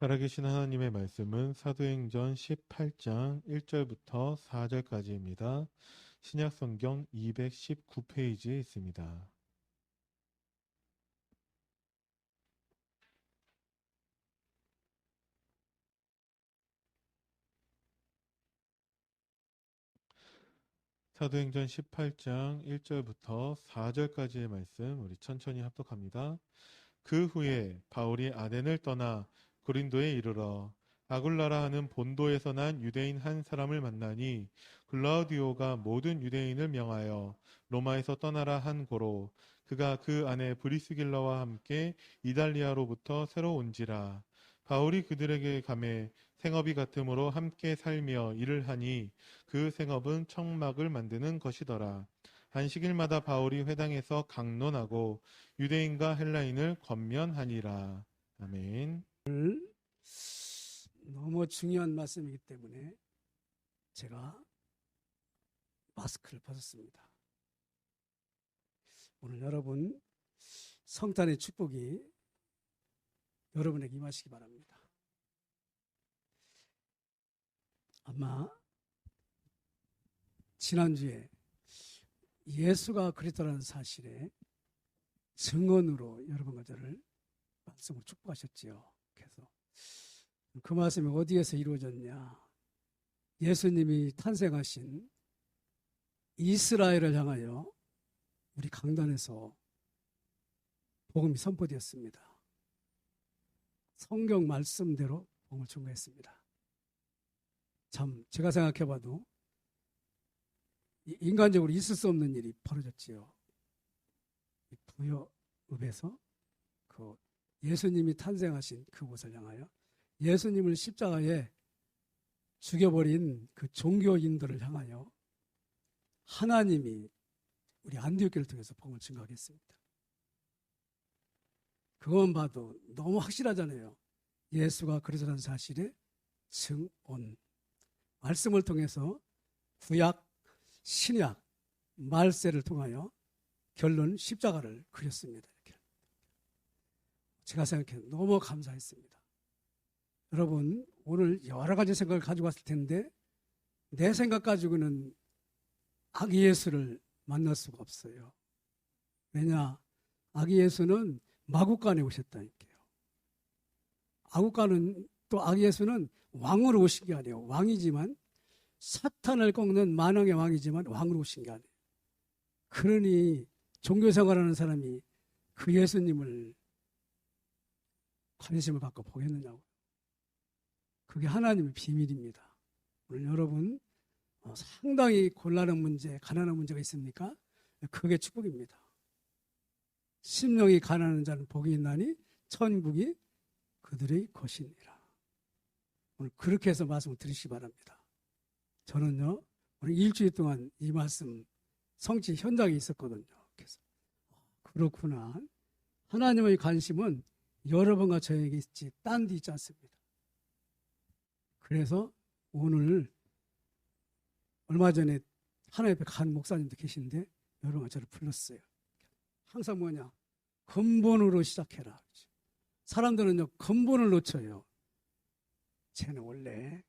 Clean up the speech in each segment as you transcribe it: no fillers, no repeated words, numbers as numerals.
살아계신 하나님의 말씀은 사도행전 18장 1절부터 4절까지입니다. 신약성경 219페이지에 있습니다. 사도행전 18장 1절부터 4절까지의 말씀 우리 천천히 합독합니다. 그 후에 바울이 아덴을 떠나 고린도에 이르러 아굴라라 하는 본도에서 난 유대인 한 사람을 만나니 글라우디오가 모든 유대인을 명하여 로마에서 떠나라 한 고로 그가 그 안에 브리스길라와 함께 이달리아로부터 새로 온지라. 바울이 그들에게 가매 생업이 같음으로 함께 살며 일을 하니 그 생업은 청막을 만드는 것이더라. 안식일마다 바울이 회당에서 강론하고 유대인과 헬라인을 권면하니라. 아멘. 너무 중요한 말씀이기 때문에 제가 마스크를 벗었습니다. 오늘 여러분 성탄의 축복이 여러분에게 임하시기 바랍니다. 아마 지난주에 예수가 그리스도라는 사실에 증언으로 여러분과 저를 말씀으로 축복하셨지요. 그래서 그 말씀이 어디에서 이루어졌냐? 예수님이 탄생하신 이스라엘을 향하여 우리 강단에서 복음이 선포되었습니다. 성경 말씀대로 복음을 전가했습니다. 참 제가 생각해봐도 인간적으로 있을 수 없는 일이 벌어졌지요. 부여읍에서 그 예수님이 탄생하신 그곳을 향하여 예수님을 십자가에 죽여버린 그 종교인들을 향하여 하나님이 우리 안디옥교를 통해서 복음을 증거하겠습니다. 그것만 봐도 너무 확실하잖아요. 예수가 그리스도라는 사실의 증언. 말씀을 통해서 구약, 신약, 말세를 통하여 결론 십자가를 그렸습니다. 이렇게. 제가 생각해 너무 감사했습니다. 여러분 오늘 여러 가지 생각을 가지고 왔을 텐데 내 생각 가지고는 아기 예수를 만날 수가 없어요. 왜냐? 아기 예수는 마국간에 오셨다니까요. 아기 예수는 왕으로 오신 게 아니에요. 왕이지만 사탄을 꺾는 만왕의 왕이지만 왕으로 오신 게 아니에요. 그러니 종교생활하는 사람이 그 예수님을 관심을 갖고 보겠느냐고. 그게 하나님의 비밀입니다. 오늘 여러분 상당히 곤란한 문제, 가난한 문제가 있습니까? 그게 축복입니다. 심령이 가난한 자는 복이 있나니 천국이 그들의 것이니라. 오늘 그렇게 해서 말씀을 들으시기 바랍니다. 저는요 오늘 일주일 동안 이 말씀 성취 현장에 있었거든요. 그래서 그렇구나. 하나님의 관심은 여러분과 저에게 있지 딴 데 있지 않습니다. 그래서 오늘 얼마 전에 하나님 앞에 간 목사님도 계신데 여러분과 저를 불렀어요. 항상 뭐냐? 근본으로 시작해라. 사람들은요 근본을 놓쳐요. 쟤는 원래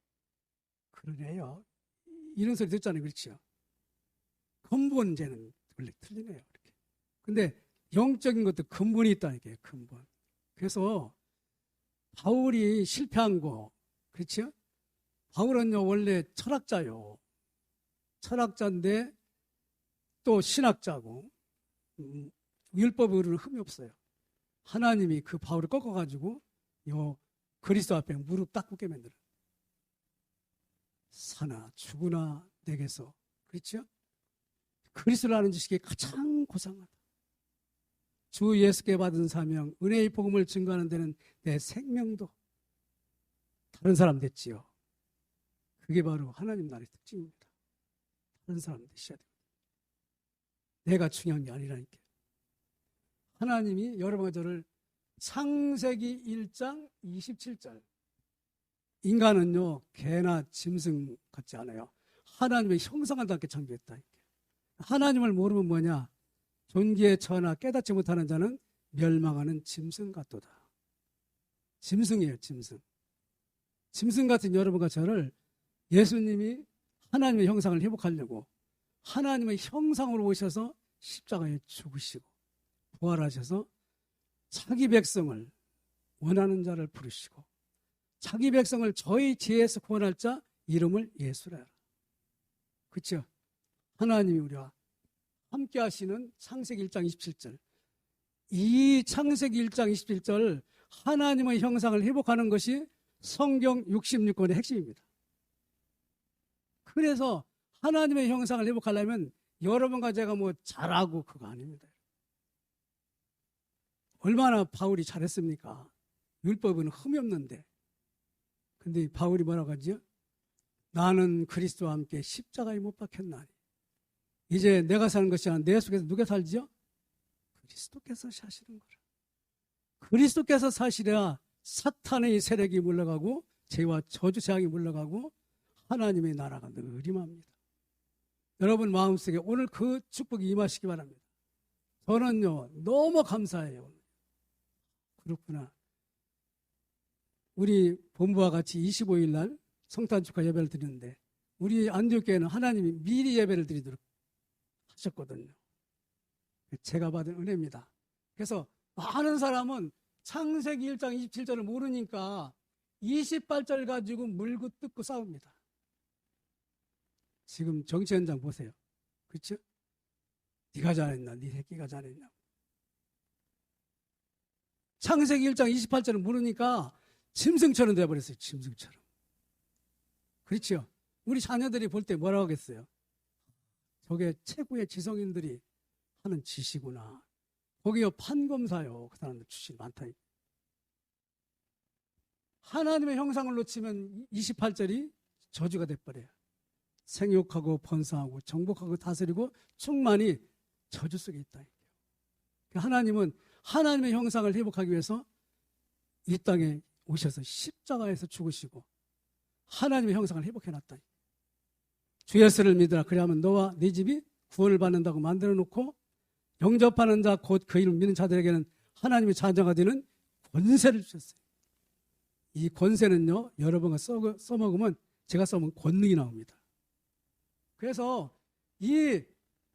그러네요. 이런 소리 듣잖아요. 그렇죠? 근본제는 원래 틀리네요. 이렇게. 근데 영적인 것도 근본이 있다니까요. 근본. 그래서 바울이 실패한 거 그렇죠? 바울은요 원래 철학자요. 철학자인데 또 신학자고 율법으로는 흠이 없어요. 하나님이 그 바울을 꺾어가지고 요 그리스도 앞에 무릎 딱 꿇게 만들어. 사나 죽으나 내게서 그렇죠? 그리스도라는 지식이 가장 고상하다. 주 예수께 받은 사명, 은혜의 복음을 증거하는 데는 내 생명도 다른 사람 됐지요. 그게 바로 하나님 나라의 특징입니다. 다른 사람 되셔야 돼요. 내가 중요한 게 아니라니까요. 하나님이 여러분과 저를 창세기 1장 27절 인간은요 개나 짐승 같지 않아요. 하나님의 형상을 닮게 창조했다니까요. 하나님을 모르면 뭐냐? 존귀에 처하나 깨닫지 못하는 자는 멸망하는 짐승 같도다. 짐승이에요. 짐승. 짐승 같은 여러분과 저를 예수님이 하나님의 형상을 회복하려고 하나님의 형상으로 오셔서 십자가에 죽으시고 부활하셔서 자기 백성을 원하는 자를 부르시고 자기 백성을 저희 지혜에서 구원할 자 이름을 예수라 하라. 그렇죠? 하나님이 우리와 함께 하시는 창세기 1장 27절. 이 창세기 1장 27절 하나님의 형상을 회복하는 것이 성경 66권의 핵심입니다. 그래서 하나님의 형상을 회복하려면 여러분과 제가 뭐 잘하고 그거 아닙니다. 얼마나 바울이 잘했습니까? 율법은 흠이 없는데. 근데 바울이 뭐라고 하죠? 나는 그리스도와 함께 십자가에 못 박혔나니 이제 내가 사는 것이 아니라 내 속에서 누가 살지요? 그리스도께서 사시는 거라. 그리스도께서 사시랴 사탄의 세력이 물러가고 죄와 저주 재앙이 물러가고 하나님의 나라가 느림합니다. 여러분 마음속에 오늘 그 축복이 임하시기 바랍니다. 저는요 너무 감사해요. 그렇구나. 우리 본부와 같이 25일 날 성탄 축하 예배를 드리는데 우리 안디옥교회는 하나님이 미리 예배를 드리도록 하셨거든요. 제가 받은 은혜입니다. 그래서 많은 사람은 창세기 1장 27절을 모르니까 28절 가지고 물고 뜯고 싸웁니다. 지금 정치 현장 보세요. 그렇죠? 네가 잘했나? 네 새끼가 잘했나? 창세기 1장 28절을 모르니까 짐승처럼 되어버렸어요. 짐승처럼. 그렇죠? 우리 자녀들이 볼 때 뭐라고 하겠어요? 저게 최고의 지성인들이 하는 짓이구나. 거기요 판검사요. 그 사람들 출신이 많다. 하나님의 형상을 놓치면 28절이 저주가 돼버려요. 생육하고 번성하고 정복하고 다스리고 충만히 저주 속에 있다. 하나님은 하나님의 형상을 회복하기 위해서 이 땅에 오셔서 십자가에서 죽으시고 하나님의 형상을 회복해놨다. 주 예수를 믿으라. 그래야만 너와 네 집이 구원을 받는다고 만들어 놓고 영접하는 자 곧 그 이름 믿는 자들에게는 하나님의 자녀가 되는 권세를 주셨어요. 이 권세는요 여러분가 써먹으면 제가 써먹은 권능이 나옵니다. 그래서 이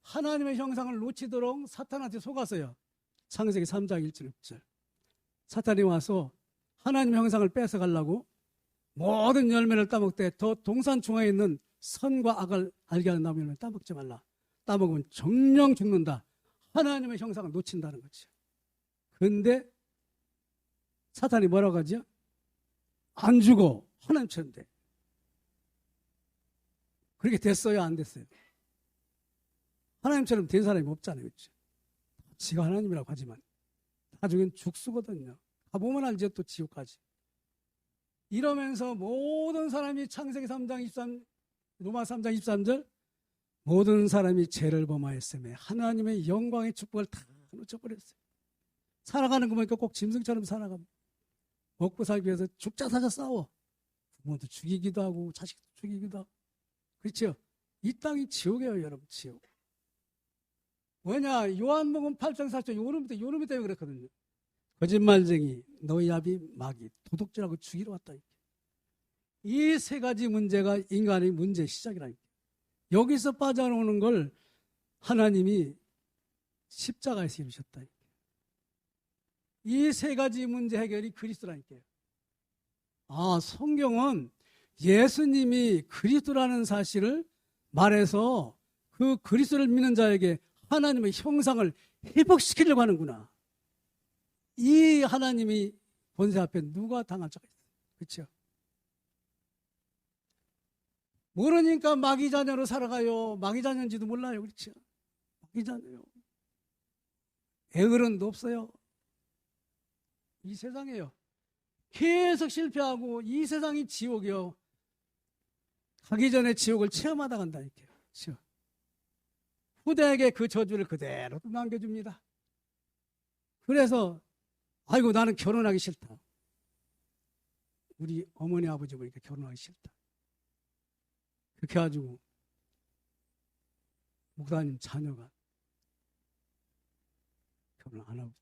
하나님의 형상을 놓치도록 사탄한테 속았어요. 창세기 3장 1절 6절. 사탄이 와서 하나님의 형상을 뺏어가려고 모든 열매를 따먹되 더 동산 중앙에 있는 선과 악을 알게 하는 나무 열매를 따먹지 말라. 따먹으면 정령 죽는다. 하나님의 형상을 놓친다는 거죠. 그런데 사탄이 뭐라고 하죠? 안 죽어. 하나님처럼 돼. 그렇게 됐어요? 안 됐어요? 하나님처럼 된 사람이 없잖아요. 그렇죠? 지가 하나님이라고 하지만 나중엔 죽수거든요. 가보면 알죠. 또 지옥까지. 이러면서 모든 사람이 창세기 3장 23, 로마 3장 23절 모든 사람이 죄를 범하였으며 하나님의 영광의 축복을 다 놓쳐버렸어요. 살아가는 거 보니까 꼭 짐승처럼 살아갑니다. 먹고 살기 위해서 죽자 사자 싸워. 부모도 죽이기도 하고 자식도 죽이기도 하고. 그렇죠? 이 땅이 지옥이에요. 여러분 지옥. 뭐냐 요한복음 8장 4절 요놈이 때문에 그랬거든요. 거짓말쟁이 너희 아비 마귀 도둑질하고 죽이러 왔다. 이 세 가지 문제가 인간의 문제의 시작이라니까. 여기서 빠져나오는 걸 하나님이 십자가에서 이루셨다. 이 세 가지 문제 해결이 그리스도라니까요. 아, 성경은 예수님이 그리스도라는 사실을 말해서 그 그리스도를 믿는 자에게 하나님의 형상을 회복시키려고 하는구나. 이 하나님이 권세 앞에 누가 당할 자가 있어요. 그렇죠? 모르니까 마귀 자녀로 살아가요. 마귀 자녀인지도 몰라요. 그렇죠? 마귀 자녀요. 애어른도 없어요. 이 세상에요. 계속 실패하고 이 세상이 지옥이요. 가기 전에 지옥을 체험하다 간다니까요. 그렇죠? 후대에게 그 저주를 그대로 남겨줍니다. 그래서 아이고 나는 결혼하기 싫다. 우리 어머니 아버지 보니까 결혼하기 싫다. 그렇게 해가지고 목사님 자녀가 결혼 안 하고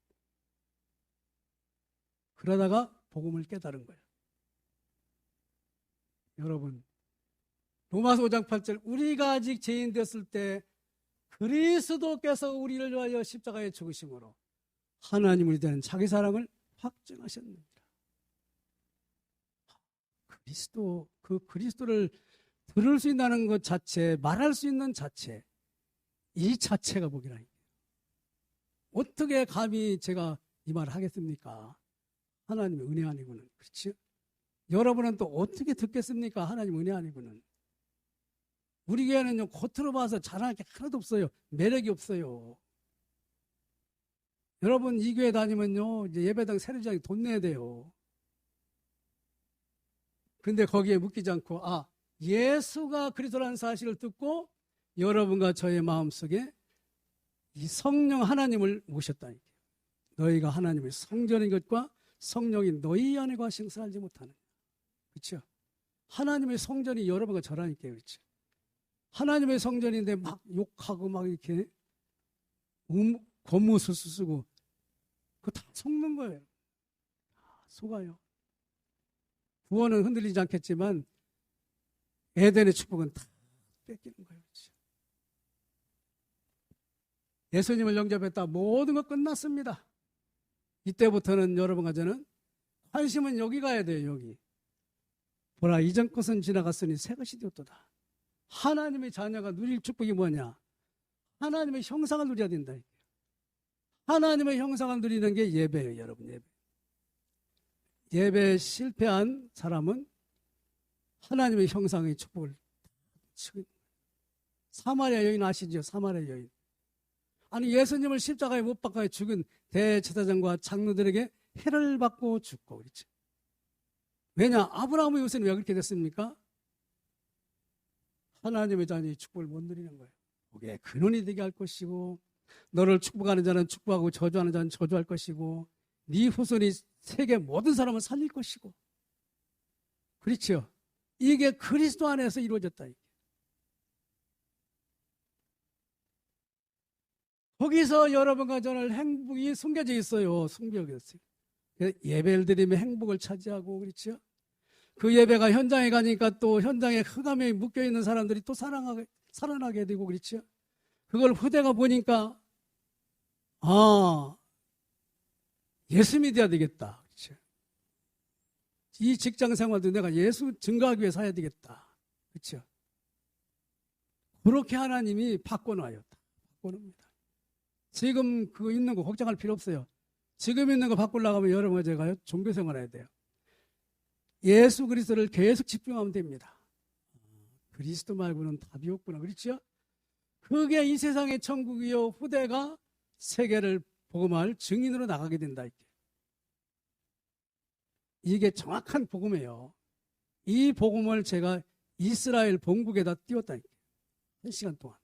그러다가 복음을 깨달은 거예요. 여러분, 로마서 5장 8절, 우리가 아직 죄인 되었을 때 그리스도께서 우리를 위하여 십자가에 죽으심으로 하나님 우리 되는 자기 사랑을 확증하셨느니라. 그 그리스도를 들을 수 있다는 것 자체, 말할 수 있는 자체, 이 자체가 복이라니. 어떻게 감히 제가 이 말을 하겠습니까? 하나님의 은혜 아니고는. 그렇죠? 여러분은 또 어떻게 듣겠습니까? 하나님 은혜 아니고는. 우리 교회는요, 겉으로 봐서 자랑할 게 하나도 없어요. 매력이 없어요. 여러분, 이 교회 다니면요, 이제 예배당 세례장이 돈 내야 돼요. 근데 거기에 묶이지 않고, 예수가 그리스도라는 사실을 듣고 여러분과 저의 마음속에 이 성령 하나님을 모셨다니까요. 너희가 하나님의 성전인 것과 성령이 너희 안에 과신 살지 못하는. 그렇죠? 하나님의 성전이 여러분과 저라니까요. 그렇죠? 하나님의 성전인데 막 욕하고 막 이렇게 겉모술수 쓰고 그거 다 속는 거예요. 속아요. 구원은 흔들리지 않겠지만 에덴의 축복은 다 뺏기는 거예요. 그렇죠? 예수님을 영접했다. 모든 것 끝났습니다. 이때부터는 여러분과 저는 관심은 여기 가야 돼요. 여기. 보라, 이전 것은 지나갔으니 새 것이 되었도다. 하나님의 자녀가 누릴 축복이 뭐냐? 하나님의 형상을 누려야 된다. 하나님의 형상을 누리는 게 예배예요. 여러분, 예배. 예배에 실패한 사람은 하나님의 형상의 축복을 사마리아 여인 아시죠? 사마리아 여인. 아니, 예수님을 십자가에 못 박아 죽은 대제사장과 장로들에게 해를 받고 죽고 그렇죠. 왜냐? 아브라함의 후손이 왜 그렇게 됐습니까? 하나님의 자녀의 축복을 못 누리는 거예요. 그게 근원이 되게 할 것이고, 너를 축복하는 자는 축복하고 저주하는 자는 저주할 것이고, 네 후손이 세계 모든 사람을 살릴 것이고, 그렇죠? 이게 그리스도 안에서 이루어졌다. 거기서 여러분과 저는 행복이 숨겨져 있어요. 숨겨져 있어요. 예배를 드리며 행복을 차지하고, 그렇죠? 그 예배가 현장에 가니까 또 현장에 흑암에 묶여있는 사람들이 또 살아나게 되고, 그렇죠? 그걸 후대가 보니까, 예수 믿어야 되겠다. 그렇죠? 이 직장 생활도 내가 예수 증거하기 위해 살아야 되겠다. 그렇죠? 그렇게 하나님이 바꿔놔요. 바꿔놓습니다. 지금 그거 있는 거 걱정할 필요 없어요. 지금 있는 거 바꾸려고 하면 여러분과 제가 종교 생활해야 돼요. 예수 그리스도를 계속 집중하면 됩니다. 그리스도 말고는 답이 없구나. 그렇죠? 그게 이 세상의 천국이요. 후대가 세계를 복음할 증인으로 나가게 된다. 이게 정확한 복음이에요. 이 복음을 제가 이스라엘 본국에다 띄웠다. 1시간 동안.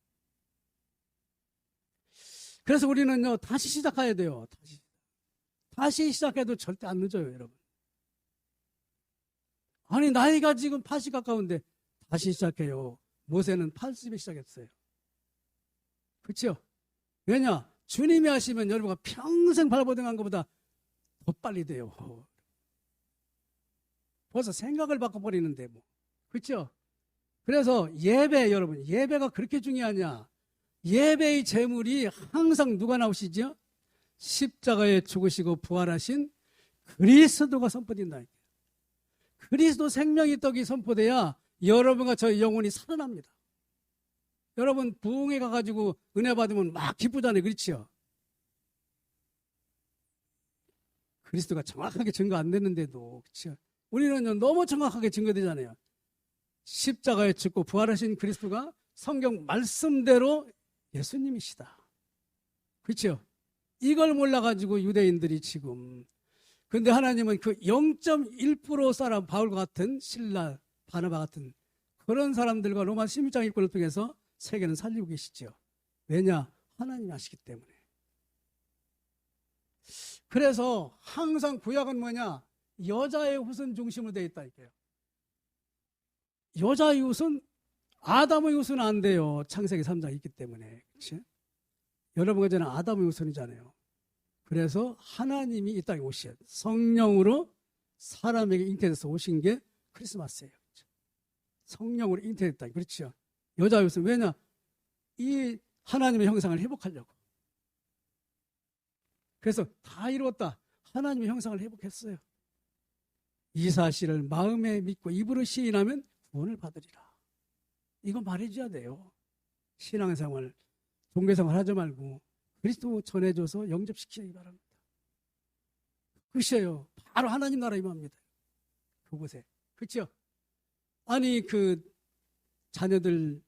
그래서 우리는요, 다시 시작해야 돼요. 다시 시작해도 절대 안 늦어요, 여러분. 아니, 나이가 지금 80 가까운데 다시 시작해요. 모세는 80에 시작했어요. 그렇죠? 왜냐? 주님이 하시면 여러분가 평생 발버둥한 것보다 더 빨리 돼요. 벌써 생각을 바꿔버리는데 뭐. 그렇죠? 그래서 예배, 여러분, 예배가 그렇게 중요하냐? 예배의 제물이 항상 누가 나오시죠? 십자가에 죽으시고 부활하신 그리스도가 선포된다. 그리스도 생명의 떡이 선포돼야 여러분과 저의 영혼이 살아납니다. 여러분 부흥회 가가지고 은혜 받으면 막 기쁘잖아요. 그렇죠? 그리스도가 정확하게 증거 안 되는데도, 그렇죠? 우리는 너무 정확하게 증거되잖아요. 십자가에 죽고 부활하신 그리스도가 성경 말씀대로 예수님이시다. 그렇죠? 이걸 몰라가지고 유대인들이 지금, 근데 하나님은 그 0.1% 사람, 바울과 같은 신라, 바나바 같은 그런 사람들과 로마 16장 일권을 통해서 세계는 살리고 계시죠. 왜냐? 하나님이 하시기 때문에. 그래서 항상 구약은 뭐냐? 여자의 후손 중심으로 되어 있다. 이게요. 여자의 후손, 아담의 후손은 안 돼요. 창세기 3장 있기 때문에. 그렇지? 여러분과 저는 아담의 후손이잖아요. 그래서 하나님이 이 땅에 오신 성령으로 사람에게 잉태돼서 오신 게 크리스마스예요. 그렇죠? 성령으로 잉태됐다. 그렇죠. 여자였어. 왜냐? 이 하나님의 형상을 회복하려고. 그래서 다 이루었다. 하나님의 형상을 회복했어요. 이 사실을 마음에 믿고 입으로 시인하면 구원을 받으리라. 이거 말해줘야 돼요. 신앙생활, 종교생활 하지 말고 그리스도 전해줘서 영접시키기 바랍니다. 끝이에요. 바로 하나님 나라 임합니다. 그곳에. 그렇죠? 아니 그 자녀들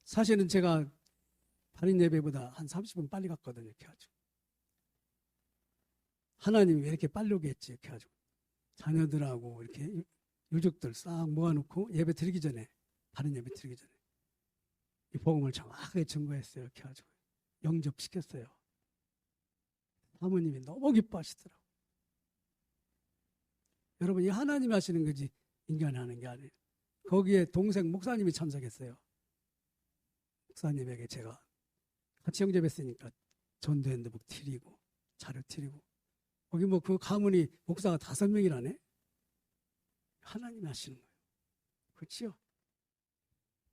사실은 제가 발인 예배보다 한 30분 빨리 갔거든요. 이렇게 해가지고. 하나님이 왜 이렇게 빨리 오겠지? 이렇게 해가지고. 자녀들하고 이렇게 유족들 싹 모아놓고 예배 드리기 전에, 발인 예배 드리기 전에 이 복음을 정확하게 증거했어요. 이렇게 해가지고. 영접시켰어요. 사모님이 너무 기뻐하시더라고요. 여러분, 이 하나님이 하시는 거지 인간이 하는 게 아니에요. 거기에 동생 목사님이 참석했어요. 목사님에게 제가 같이 영접했으니까 전도 핸드북 드리고 자료 드리고 거기 뭐 그 가문이 목사가 5명이라네. 하나님이 하시는 거예요. 그렇죠?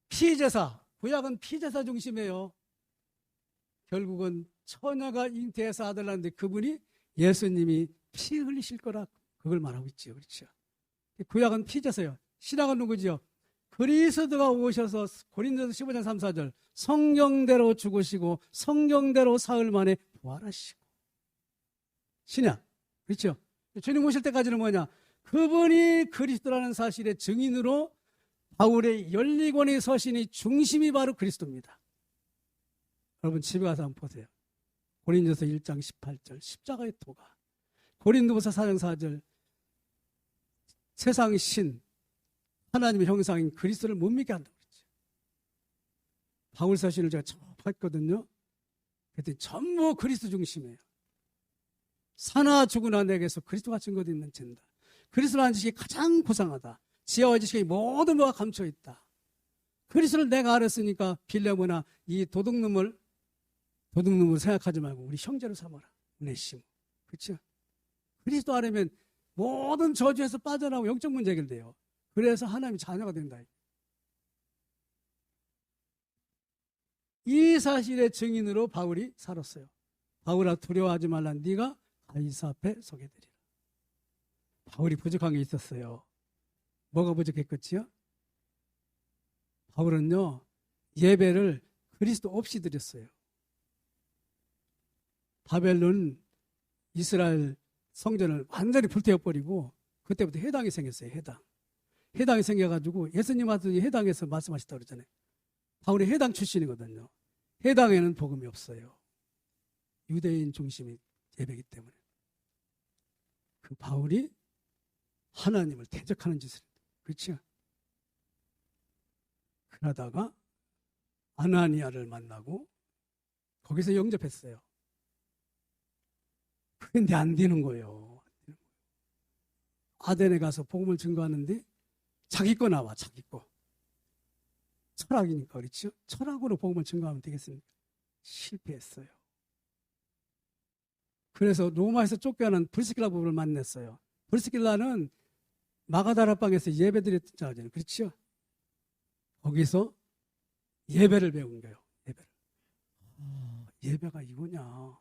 피제사, 구약은 피제사 중심이에요. 결국은 처녀가 잉태해서 아들 낳는데 그분이 예수님이 피 흘리실 거라 그걸 말하고 있죠. 그렇죠? 구약은 피제사예요. 신약은 누구죠? 그리스도가 오셔서 고린도서 15장 3, 4절 성경대로 죽으시고 성경대로 사흘 만에 부활하시고. 신약. 그렇죠? 주님 오실 때까지는 뭐냐? 그분이 그리스도라는 사실의 증인으로 바울의 열리권의 서신이 중심이 바로 그리스도입니다. 여러분 집에 가서 한번 보세요. 고린도서 1장 18절 십자가의 토가, 고린도서 4장 4절 세상 신 하나님의 형상인 그리스도를 못 믿게 한다고 그랬죠. 바울 서신을 제가 처음 봤거든요. 그랬더니 전부 그리스도 중심이에요. 사나 죽으나 내게서 그리스도가 증거되어 있는 젠다. 그리스도라는 지식이 가장 고상하다. 지혜와 지식의 모든 뭐가 감춰 있다. 그리스도를 내가 알았으니까 빌레모나 이 도둑놈을 생각하지 말고 우리 형제로 삼아라. 오네시모. 그렇죠? 그리스도 알으면 모든 저주에서 빠져나오고 영적 문제 해결돼요. 그래서 하나님의 자녀가 된다. 이 사실의 증인으로 바울이 살았어요. 바울아 두려워하지 말라. 네가 가이사 앞에 서게 되리라. 바울이 부족한 게 있었어요. 뭐가 부족했겠지요? 바울은요 예배를 그리스도 없이 드렸어요. 바벨론 이스라엘 성전을 완전히 불태워버리고 그때부터 해당이 생겼어요. 해당이 생겨가지고 예수님 하더니 해당에서 말씀하셨다고 그러잖아요. 바울이 해당 출신이거든요. 해당에는 복음이 없어요. 유대인 중심의 예배이기 때문에. 그 바울이 하나님을 대적하는 짓을 했어요. 그렇죠? 그러다가 아나니아를 만나고 거기서 영접했어요. 그런데 안 되는 거예요. 아덴에 가서 복음을 증거하는데 자기 거 나와, 자기 거. 철학이니까 그렇죠? 철학으로 복음을 증거하면 되겠습니까? 실패했어요. 그래서 로마에서 쫓겨난 브리스길라 부부를 만났어요. 브리스길라는 마가다라방에서 예배드렸던 자잖아요. 그렇죠? 거기서 예배를 배운 거예요. 예배가 이거냐.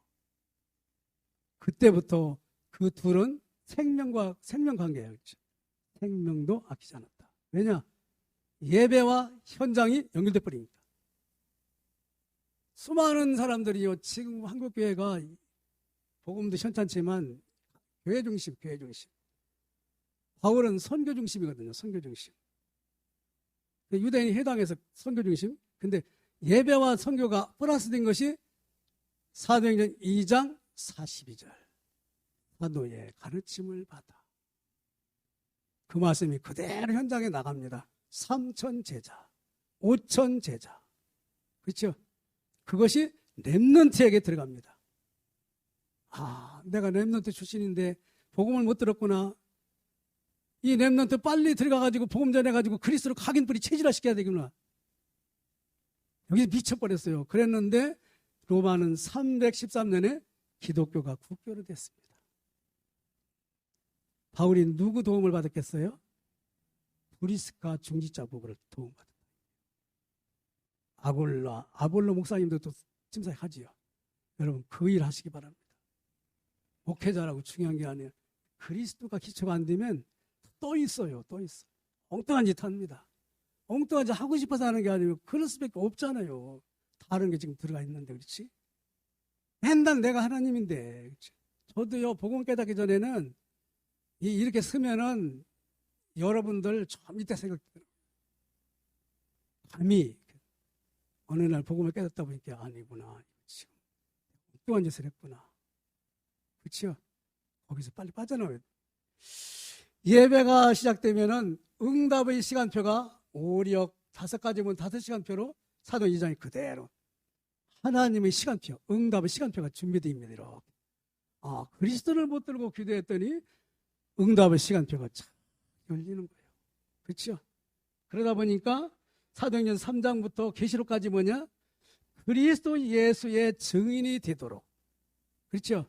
그때부터 그 둘은 생명 관계예요. 그렇죠? 생명도 아끼지 않았다. 왜냐? 예배와 현장이 연결돼 버리니까. 수많은 사람들이요. 지금 한국교회가 복음도 현찮지만 교회 중심. 바울은 선교 중심이거든요. 선교 중심. 유대인이 해당해서 선교 중심. 근데 예배와 선교가 플러스된 것이 사도행전 2장 42절. 사도의 가르침을 받아. 그 말씀이 그대로 현장에 나갑니다. 3천 제자, 5천 제자. 그렇죠? 그것이 렘넌트에게 들어갑니다. 아, 내가 렘넌트 출신인데 복음을 못 들었구나. 이 렘넌트 빨리 들어가가지고 복음 전해가지고 그리스도로 각인뿌리 체질화시켜야 되구나. 여기서 미쳐버렸어요. 그랬는데 로마는 313년에 기독교가 국교로 됐습니다. 바울이 누구 도움을 받았겠어요? 브리스카 중직자 부부를 도움받았다. 아볼로 목사님도 또 팀사에 하지요. 여러분 그 일 하시기 바랍니다. 목회자라고 중요한 게 아니에요. 그리스도가 기초가 안 되면 또 있어요. 또 있어. 엉뚱한 짓 합니다. 엉뚱한 짓 하고 싶어서 하는 게 아니고 그럴 수밖에 없잖아요. 다른 게 지금 들어가 있는데 그렇지? 맨날 내가 하나님인데 그렇지? 저도요 복음 깨닫기 전에는 이렇게 쓰면은 여러분들 저 밑에 생각들어요. 감히 어느 날 복음을 깨닫다 보니까 아니구나. 지금 엉뚱한 짓을 했구나. 그렇죠? 거기서 빨리 빠져나와야 돼. 예배가 시작되면은 응답의 시간표가 오력 5가지면 5시간표로 사도행 2장이 그대로 하나님의 시간표, 응답의 시간표가 준비되어 있습니다. 이렇게. 그리스도를 못 들고 기도했더니 응답의 시간표가 참 열리는 거예요. 그렇죠? 그러다 보니까 사도행전 3장부터 계시록까지 뭐냐? 그리스도 예수의 증인이 되도록. 그렇죠?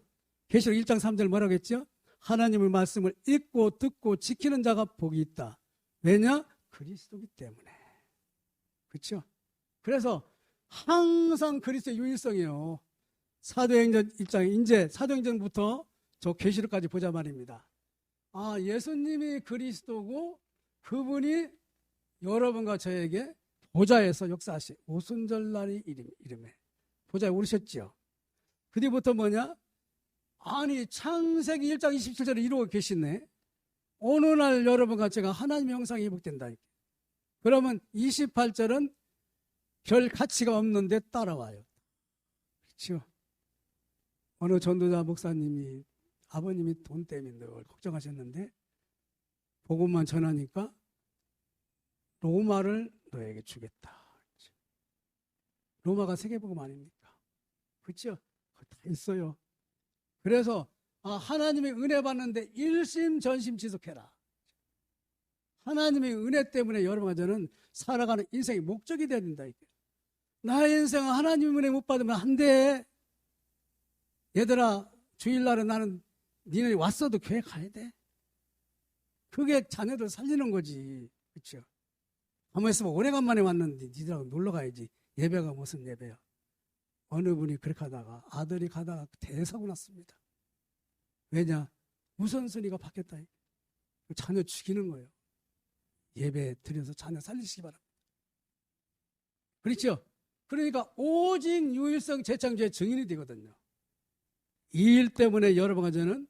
계시록 1장 3절 뭐라고 했죠? 하나님의 말씀을 읽고 듣고 지키는 자가 복이 있다. 왜냐? 그리스도기 때문에. 그렇죠? 그래서 항상 그리스도의 유일성이에요. 사도행전 1장 이제 사도행전부터 저 계시록까지 보자 말입니다. 예수님이 그리스도고 그분이 여러분과 저에게 보좌에서 역사하시 오순절날이 이름에 보좌에 오르셨죠. 그 뒤부터 뭐냐? 창세기 1장 27절을 이루고 계시네. 어느 날 여러분과 제가 하나님의 형상이 회복된다. 그러면 28절은 별 가치가 없는데 따라와요. 그렇죠? 어느 전도자 목사님이 아버님이 돈 때문에 늘 걱정하셨는데 복음만 전하니까 로마를 너에게 주겠다. 그렇죠? 로마가 세계복음 아닙니까? 그렇죠? 다 있어요. 그래서 하나님의 은혜 받는데 일심전심 지속해라. 하나님의 은혜 때문에 여러분과 저는 살아가는 인생의 목적이 되어야 된다. 나의 인생은 하나님의 은혜 못 받으면 안 돼. 얘들아 주일날에 나는 니네 왔어도 교회 가야 돼. 그게 자녀들 살리는 거지. 그렇죠? 가만히 있으면 오래간만에 왔는데 니들하고 놀러 가야지. 예배가 무슨 예배야. 어느 분이 그렇게 하다가 아들이 가다가 대사고 났습니다. 왜냐? 우선순위가 바뀌었다. 자녀 죽이는 거예요. 예배 드려서 자녀 살리시기 바랍니다. 그렇죠? 그러니까 오직 유일성 재창조의 증인이 되거든요. 이 일 때문에 여러분과 저는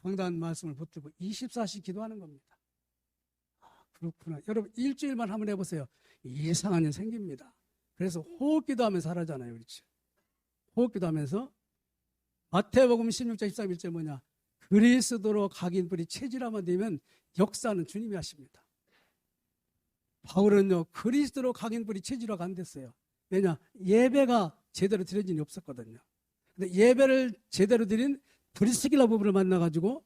강단 말씀을 붙들고 24시 기도하는 겁니다. 그렇구나. 여러분 일주일만 한번 해보세요. 이상한 일 생깁니다. 그래서 호흡기도 하면서 하라잖아요. 그렇죠? 호흡기도 하면서 마태복음 16장 13일절 뭐냐? 그리스도로 각인뿌리 체질화만 되면 역사는 주님이 하십니다. 바울은요 그리스도로 각인뿌리 체질화가 안 됐어요. 왜냐? 예배가 제대로 드려진 일이 없었거든요. 근데 예배를 제대로 드린 브리스길라 부부를 만나가지고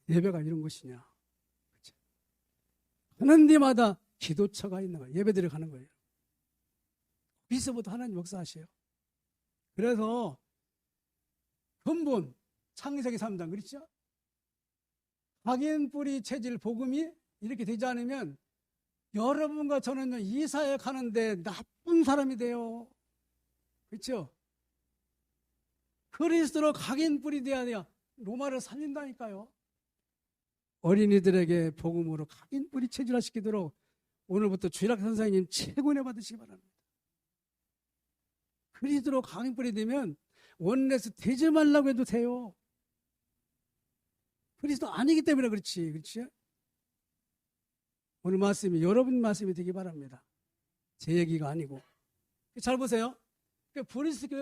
예배가 이런 것이냐? 그렇죠? 하는 데마다 기도처가 있는 거예요. 예배 드려 가는 거예요. 거기서부터 하나님 역사하셔요. 그래서 근본 창세기 3장 그렇죠? 각인뿌리 체질 복음이 이렇게 되지 않으면 여러분과 저는 이 사회 가는데 나쁜 사람이 돼요. 그렇죠? 그리스도로 각인뿌리 돼야 돼요. 로마를 살린다니까요. 어린이들에게 복음으로 각인뿌리 체질화시키도록 오늘부터 주일학 선생님 최고의 받으시기 바랍니다. 그리스도로 각인뿌리 되면 원내에서 되지 말라고 해도 돼요. 그리스도 아니기 때문에 그렇지. 그렇지? 오늘 말씀이 여러분 말씀이 되기 바랍니다. 제 얘기가 아니고. 잘 보세요.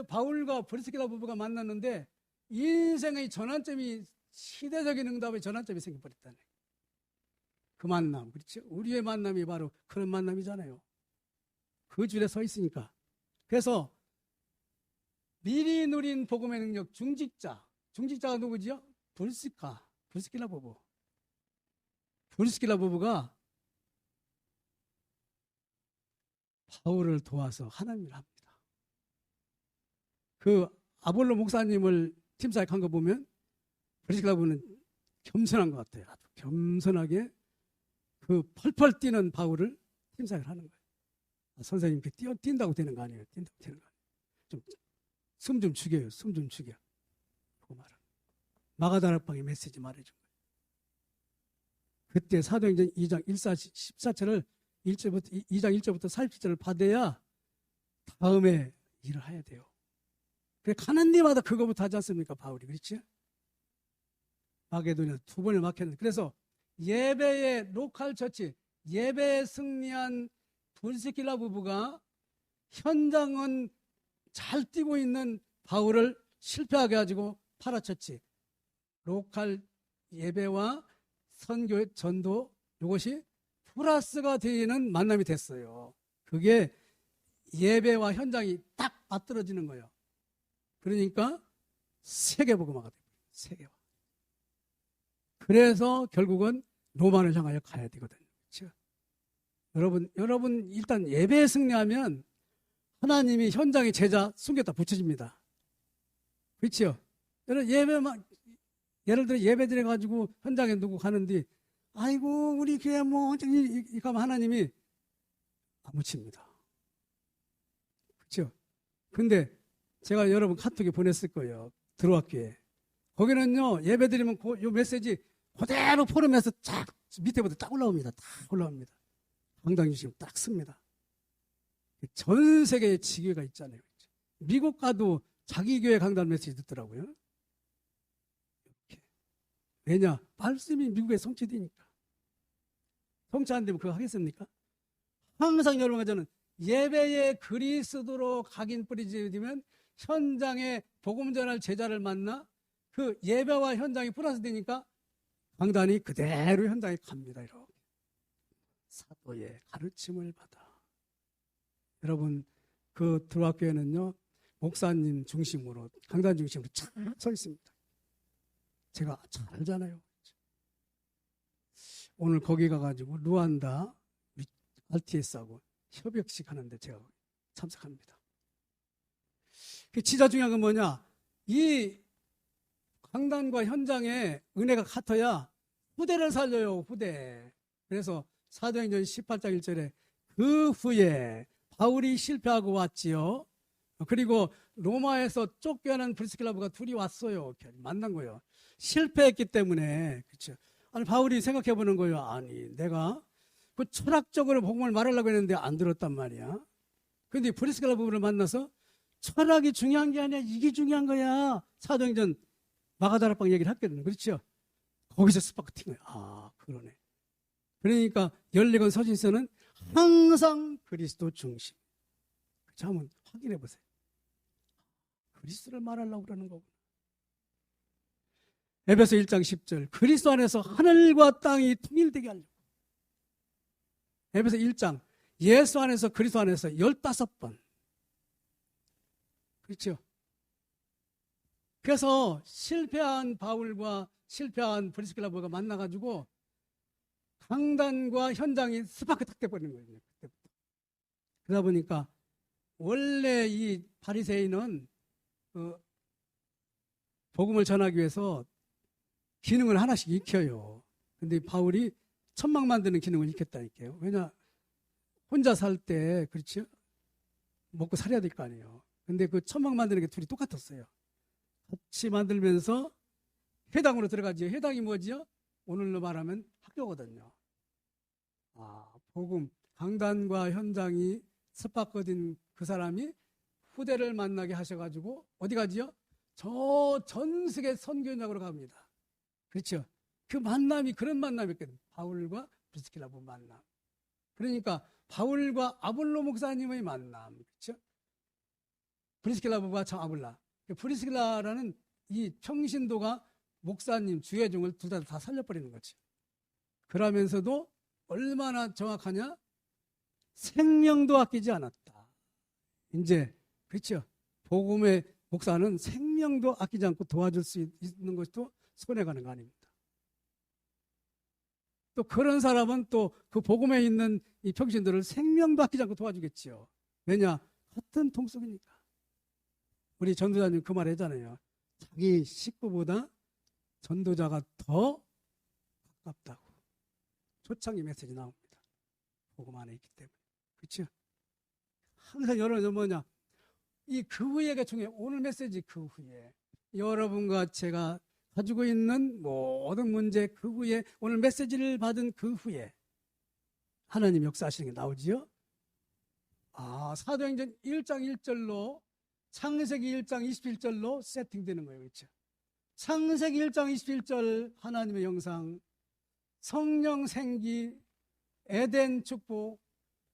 바울과 브리스길라 부부가 만났는데 인생의 전환점이 시대적인 응답의 전환점이 생겨버렸다네. 그 만남. 그렇죠? 우리의 만남이 바로 그런 만남이잖아요. 그 줄에 서 있으니까. 그래서 미리 누린 복음의 능력 중직자가 누구지요? 브리스길라 부부. 브리스길라 부부가 바울을 도와서 하나님을 합니다. 그 아볼로 목사님을 팀사에 간 거 보면 브리스길라 부부는 겸손한 것 같아요. 아주 겸손하게 그 펄펄 뛰는 바울을 팀삭을 하는 거예요. 선생님, 뛴다고 되는 거 아니에요. 뛴다고 되는 거 아니에요. 좀 숨 좀 죽여요. 숨 좀 죽여. 그 말은 마가다락방의 메시지 말해준 거예요. 그때 사도행전 2장 14절을 2장 1절부터 47절을 받아야 다음에 일을 해야 돼요. 그래, 가는 데마다 그거부터 하지 않습니까? 바울이. 그렇지? 마게도냐 2번을 막혔는데, 그래서 예배의 로컬 처치, 예배에 승리한 브리스길라 부부가 현장은 잘 뛰고 있는 바울을 실패하게 가지고 팔아쳤지. 로컬 예배와 선교, 전도, 이것이 플러스가 되는 만남이 됐어요. 그게 예배와 현장이 딱 맞들어지는 거예요. 그러니까 세계복음화가 돼요. 세계화. 그래서 결국은 로마를 향하여 가야 되거든요. 그렇죠? 여러분 일단 예배에 승리하면 하나님이 현장의 제자 숨겼다 붙여집니다. 그렇죠? 예를 들어 예배 드려가지고 현장에 누구 가는데, 아이고 우리 교회 뭐 이렇게 하면 하나님이 안 묻힙니다. 그렇죠? 근데 제가 여러분 카톡에 보냈을 거예요. 들어왔기에. 거기는요, 예배 드리면 요 메시지 그대로 포럼에서 쫙 밑에부터 딱 올라옵니다. 딱 올라옵니다. 강당 주시면 딱 씁니다. 전 세계에 지교회가 있잖아요. 미국 가도 자기 교회 강단 메시지 듣더라고요. 이렇게. 왜냐? 말씀이 미국에 성취되니까. 성취 안 되면 그거 하겠습니까? 항상 여러분과 저는 예배에 그리스도로 각인 뿌리지 되면 현장에 복음 전할 제자를 만나 그 예배와 현장이 플러스 되니까 강단이 그대로 현장에 갑니다. 이렇게. 사도의 가르침을 받아. 여러분, 그 들어학교에는요, 목사님 중심으로, 강단 중심으로 쫙 서 있습니다. 제가 잘 알잖아요. 오늘 거기 가가지고 루안다 RTS하고 협역식 하는데 제가 참석합니다. 그 진짜 중요한 건 뭐냐? 이 강단과 현장에 은혜가 같아야 후대를 살려요, 후대. 그래서 사도행전 18장 1절에 그 후에 바울이 실패하고 왔지요. 그리고 로마에서 쫓겨난 브리스길라부가 둘이 왔어요. 만난 거예요. 실패했기 때문에. 그렇죠. 아니, 바울이 생각해 보는 거예요. 아니, 내가 그 철학적으로 복음을 말하려고 했는데 안 들었단 말이야. 근데 브리스길라 부부를 만나서 철학이 중요한 게 아니야. 이게 중요한 거야. 사도행전 마가다락방 얘기를 했거든요. 그렇죠. 거기서 스파크 튄 거예요. 아, 그러네. 그러니까 14권 서신서는 항상 그리스도 중심. 자, 한번 확인해 보세요. 그리스도를 말하려고 그러는 거구나. 에베소 1장 10절. 그리스도 안에서 하늘과 땅이 통일되게 하려고. 에베소 1장. 예수 안에서 그리스도 안에서 15번. 그렇죠. 그래서 실패한 바울과 실패한 브리스길라부가 만나가지고 강단과 현장이 스파크 탁 돼버리는 거예요. 그때부터. 그러다 보니까 원래 이 바리새인은 복음을 전하기 위해서 기능을 하나씩 익혀요. 근데 바울이 천막 만드는 기능을 익혔다니까요. 왜냐? 혼자 살 때, 그렇죠? 먹고 살아야 될 거 아니에요. 근데 그 천막 만드는 게 둘이 똑같았어요. 같이 만들면서 회당으로 들어가죠. 회당이 뭐지요? 오늘로 말하면 학교거든요. 아, 복음, 강단과 현장이 스파크된 그 사람이 후대를 만나게 하셔가지고 어디 가지요? 저 전 세계 선교연합으로 갑니다. 그렇죠? 그 만남이 그런 만남이었거든요. 바울과 브리스길라 부부 만남. 그러니까 바울과 아볼로 목사님의 만남. 그렇죠? 브리스길라 부부가 참 아볼라. 브리스길라라는 이 평신도가 목사님, 주회중을 둘 다 살려버리는 거죠. 그러면서도 얼마나 정확하냐? 생명도 아끼지 않았다. 이제, 그렇죠? 복음의 목사는 생명도 아끼지 않고 도와줄 수 있는 것도 손해 가는 거 아닙니다. 또 그런 사람은 또 그 복음에 있는 이 평신도를 생명도 아끼지 않고 도와주겠지요. 왜냐? 같은 통속이니까. 우리 전도자님 그 말 했잖아요. 자기 식구보다 전도자가 더 가깝다고. 초창기 메시지 나옵니다. 복음 안에 있기 때문에. 그렇죠? 항상 여러분 뭐냐? 이 그 후에가 중요해요. 오늘 메시지 그 후에. 여러분과 제가 가지고 있는 모든 문제 그 후에, 오늘 메시지를 받은 그 후에 하나님 역사하시는 게 나오지요. 사도행전 1장 1절로 창세기 1장 21절로 세팅되는 거예요. 그렇죠? 창세기 1장 21절 하나님의 영상, 성령 생기, 에덴 축복,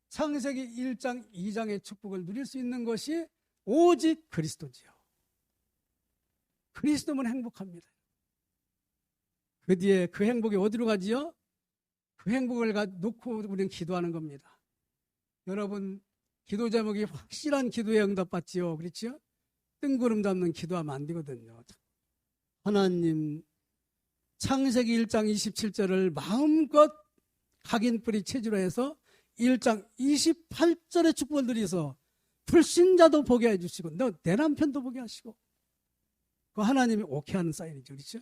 창세기 1장 2장의 축복을 누릴 수 있는 것이 오직 그리스도지요. 그리스도면 행복합니다. 그 뒤에 그 행복이 어디로 가지요? 그 행복을 놓고 우리는 기도하는 겁니다. 여러분, 기도 제목이 확실한 기도에 응답받지요. 그렇죠? 뜬구름 잡는 기도하면 안 되거든요. 하나님, 창세기 1장 27절을 마음껏 각인뿌리 체질로 해서 1장 28절의 축복을 드려서 불신자도 보게 해주시고 너 내 남편도 보게 하시고, 그 하나님이 오케이 하는 사인이죠. 그렇죠?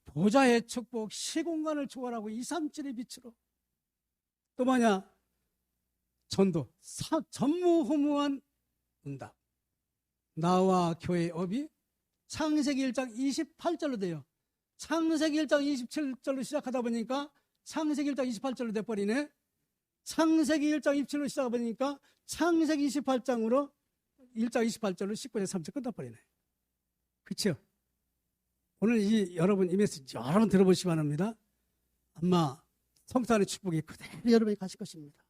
보좌의 축복, 시공간을 초월하고 2, 3, 7의 빛으로, 또 뭐냐, 전도, 전무후무한 응답, 나와 교회의 업이 창세기 1장 28절로 돼요. 창세기 1장 27절로 시작하다 보니까 창세기 1장 28절로 돼버리네. 창세기 1장 27절로 시작하다 보니까 창세기 28장으로 1장 28절로 19장 3절 끝나버리네. 그렇죠? 오늘 여러분 이 메시지 여러 번 들어보시기 바랍니다. 아마 성탄의 축복이 그대로 여러분이 가실 것입니다.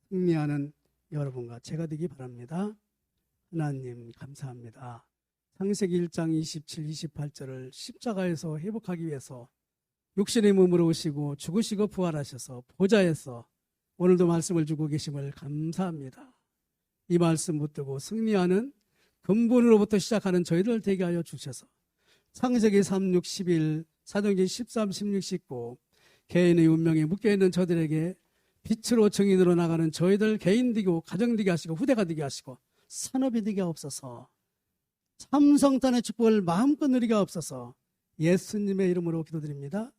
승리하는 여러분과 제가 되기 바랍니다. 하나님 감사합니다. 창세기 1장 27, 28절을 십자가에서 회복하기 위해서 육신의 몸으로 오시고 죽으시고 부활하셔서 보좌에서 오늘도 말씀을 주고 계심을 감사합니다. 이 말씀 붙들고 승리하는 근본으로부터 시작하는 저희들 되게 하여 주셔서 창세기 3, 6, 11, 사도행전 13, 16, 19 개인의 운명에 묶여있는 저들에게 빛으로 증인으로 나가는 저희들 개인 되고 가정 되게 하시고 후대가 되게 하시고 산업이 되게 없어서 참성탄의 축복을 마음껏 누리게 없어서 예수님의 이름으로 기도드립니다.